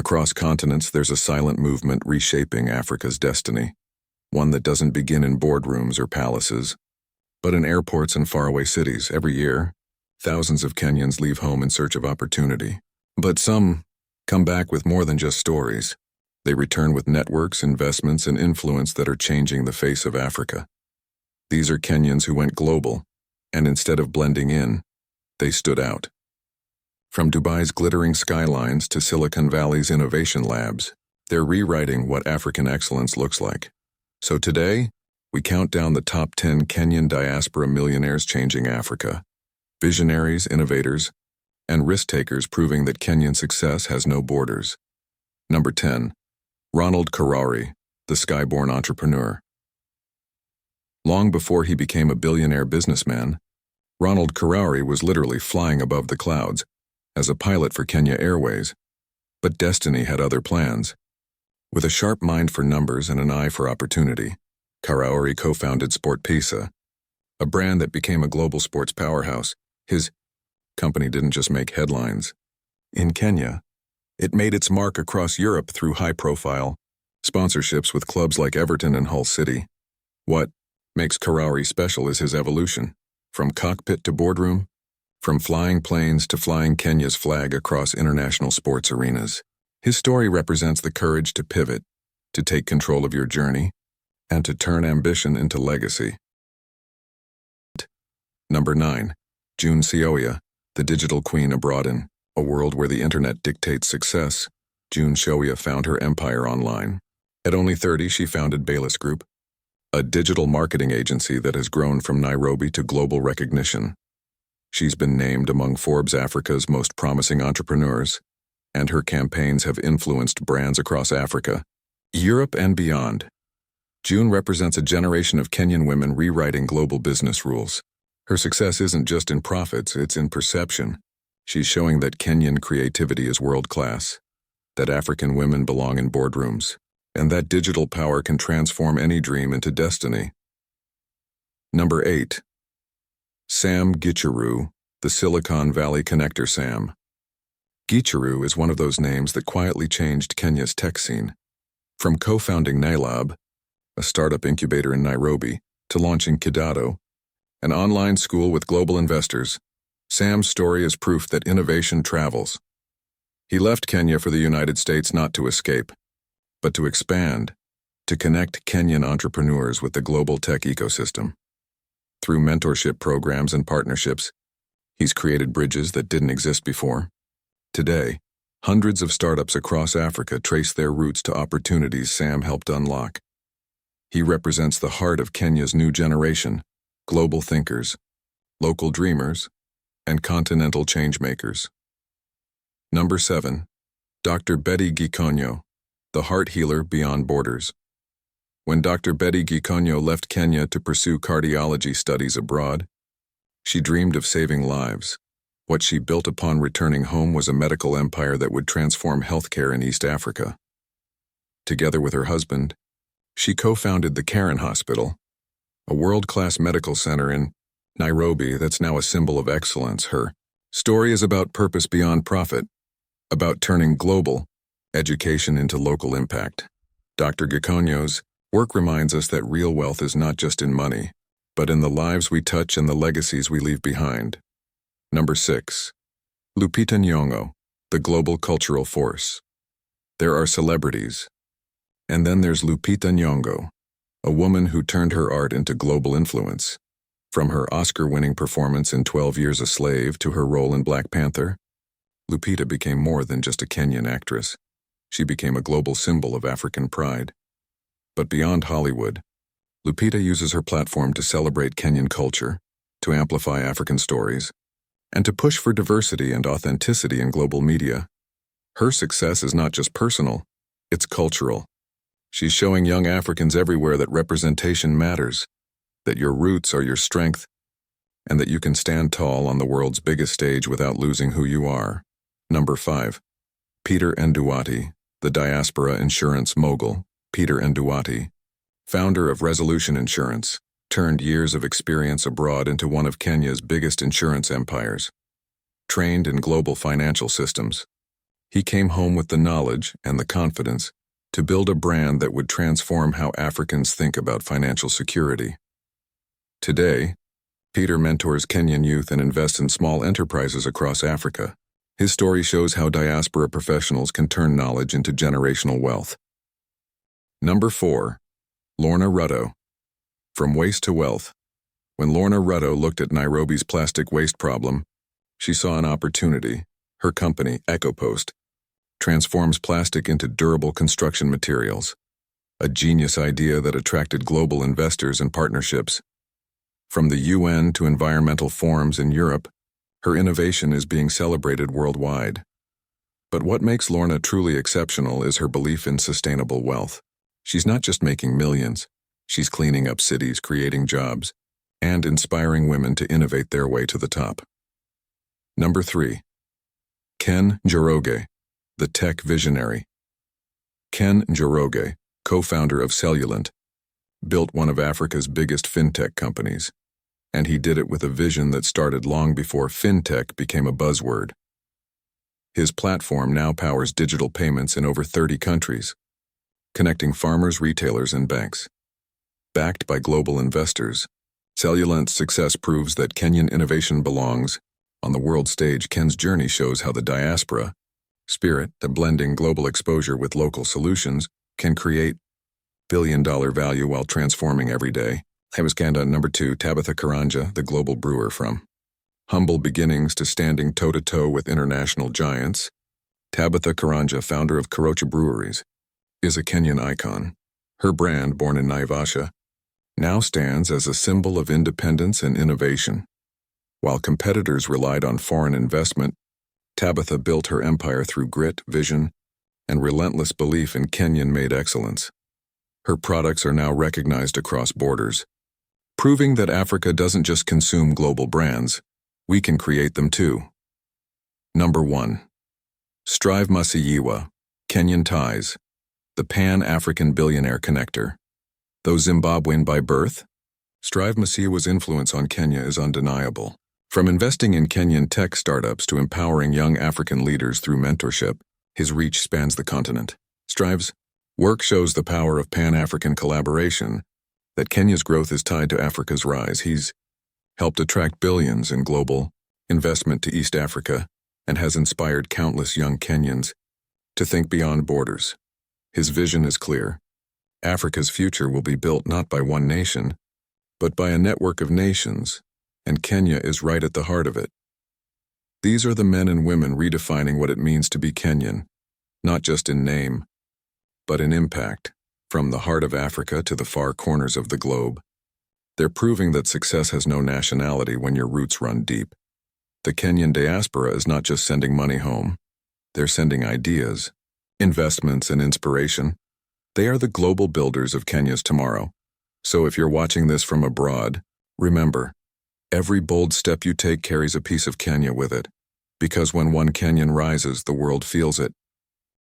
Across continents, there's a silent movement reshaping Africa's destiny, one that doesn't begin in boardrooms or palaces, but in airports and faraway cities. Every year, thousands of Kenyans leave home in search of opportunity. But some come back with more than just stories. They return with networks, investments, and influence that are changing the face of Africa. These are Kenyans who went global, and instead of blending in, they stood out. From Dubai's glittering skylines to Silicon Valley's innovation labs, they're rewriting what African excellence looks like. So today, we count down the top 10 Kenyan Diaspora Millionaires changing Africa. Visionaries, innovators, and risk-takers proving that Kenyan success has no borders. Number 10. Ronald Karari, the skyborn entrepreneur. Long before he became a billionaire businessman, Ronald Karari was literally flying above the clouds as a pilot for Kenya Airways. But destiny had other plans. With a sharp mind for numbers and an eye for opportunity, Karari co-founded SportPesa, a brand that became a global sports powerhouse. His company didn't just make headlines. In Kenya, it made its mark across Europe through high-profile sponsorships with clubs like Everton and Hull City. What makes Karari special is his evolution, from cockpit to boardroom, from flying planes to flying Kenya's flag across international sports arenas. His story represents the courage to pivot, to take control of your journey, and to turn ambition into legacy. Number 9. June Sioya, the digital queen abroad. In a world where the internet dictates success, June Sioya found her empire online. At only 30, she founded Bayless Group, a digital marketing agency that has grown from Nairobi to global recognition. She's been named among Forbes Africa's most promising entrepreneurs, and her campaigns have influenced brands across Africa, Europe, and beyond. June represents a generation of Kenyan women rewriting global business rules. Her success isn't just in profits, it's in perception. She's showing that Kenyan creativity is world-class, that African women belong in boardrooms, and that digital power can transform any dream into destiny. Number 8. Sam Gicheru, the Silicon Valley connector. Sam Gicheru is one of those names that quietly changed Kenya's tech scene. From co-founding Nailab, a startup incubator in Nairobi, to launching Kidato, an online school with global investors, Sam's story is proof that innovation travels. He left Kenya for the United States not to escape, but to expand, to connect Kenyan entrepreneurs with the global tech ecosystem. Through mentorship programs and partnerships, he's created bridges that didn't exist before. Today, hundreds of startups across Africa trace their roots to opportunities Sam helped unlock. He represents the heart of Kenya's new generation, global thinkers, local dreamers, and continental changemakers. Number 7. Dr. Betty Gikonyo, the heart healer beyond borders. When Dr. Betty Gikonyo left Kenya to pursue cardiology studies abroad, she dreamed of saving lives. What she built upon returning home was a medical empire that would transform healthcare in East Africa. Together with her husband, she co-founded the Karen Hospital, a world-class medical center in Nairobi that's now a symbol of excellence. Her story is about purpose beyond profit, about turning global education into local impact. Dr. Gikonyo's work reminds us that real wealth is not just in money, but in the lives we touch and the legacies we leave behind. Number 6. Lupita Nyong'o, the global cultural force. There are celebrities, and then there's Lupita Nyong'o, a woman who turned her art into global influence. From her Oscar-winning performance in 12 Years a Slave to her role in Black Panther, Lupita became more than just a Kenyan actress. She became a global symbol of African pride. But beyond Hollywood, Lupita uses her platform to celebrate Kenyan culture, to amplify African stories, and to push for diversity and authenticity in global media. Her success is not just personal, it's cultural. She's showing young Africans everywhere that representation matters, that your roots are your strength, and that you can stand tall on the world's biggest stage without losing who you are. Number 5. Peter Nduwati, the diaspora insurance mogul. Peter Nduwati, founder of Resolution Insurance, turned years of experience abroad into one of Kenya's biggest insurance empires. Trained in global financial systems, He came home with the knowledge and the confidence to build a brand that would transform how Africans think about financial security. Today, Peter mentors Kenyan youth and invests in small enterprises across Africa. His story shows how diaspora professionals can turn knowledge into generational wealth. Number 4. Lorna Rutto. From waste to wealth. When Lorna Rutto looked at Nairobi's plastic waste problem, she saw an opportunity. Her company, EcoPost, transforms plastic into durable construction materials. A genius idea that attracted global investors and partnerships. From the UN to environmental forums in Europe, her innovation is being celebrated worldwide. But what makes Lorna truly exceptional is her belief in sustainable wealth. She's not just making millions, she's cleaning up cities, creating jobs, and inspiring women to innovate their way to the top. Number 3. Ken Njoroge, the tech visionary. Ken Njoroge, co-founder of Cellulant, built one of Africa's biggest fintech companies, and he did it with a vision that started long before fintech became a buzzword. His platform now powers digital payments in over 30 countries, connecting farmers, retailers, and banks. Backed by global investors, Cellulant's success proves that Kenyan innovation belongs on the world stage. Ken's journey shows how the diaspora spirit, the blending global exposure with local solutions, can create billion-dollar value while transforming every day. I was canned on number 2, Tabitha Karanja, the global brewer. From humble beginnings to standing toe-to-toe with international giants, Tabitha Karanja, founder of Karocha Breweries, is a Kenyan icon. Her brand, born in Naivasha, now stands as a symbol of independence and innovation. While competitors relied on foreign investment, Tabitha built her empire through grit, vision, and relentless belief in Kenyan-made excellence. Her products are now recognized across borders, proving that Africa doesn't just consume global brands, we can create them too. Number 1. Strive Masiyiwa, Kenyan Ties, the Pan-African billionaire connector. Though Zimbabwean by birth, Strive Masiyiwa's influence on Kenya is undeniable. From investing in Kenyan tech startups to empowering young African leaders through mentorship, his reach spans the continent. Strive's work shows the power of Pan-African collaboration, that Kenya's growth is tied to Africa's rise. He's helped attract billions in global investment to East Africa and has inspired countless young Kenyans to think beyond borders. His vision is clear. Africa's future will be built not by one nation, but by a network of nations, and Kenya is right at the heart of it. These are the men and women redefining what it means to be Kenyan, not just in name, but in impact. From the heart of Africa to the far corners of the globe, they're proving that success has no nationality when your roots run deep. The Kenyan diaspora is not just sending money home, they're sending ideas, investments, and inspiration. They are the global builders of Kenya's tomorrow. So if you're watching this from abroad, remember, every bold step you take carries a piece of Kenya with it, because when one Kenyan rises, the world feels it.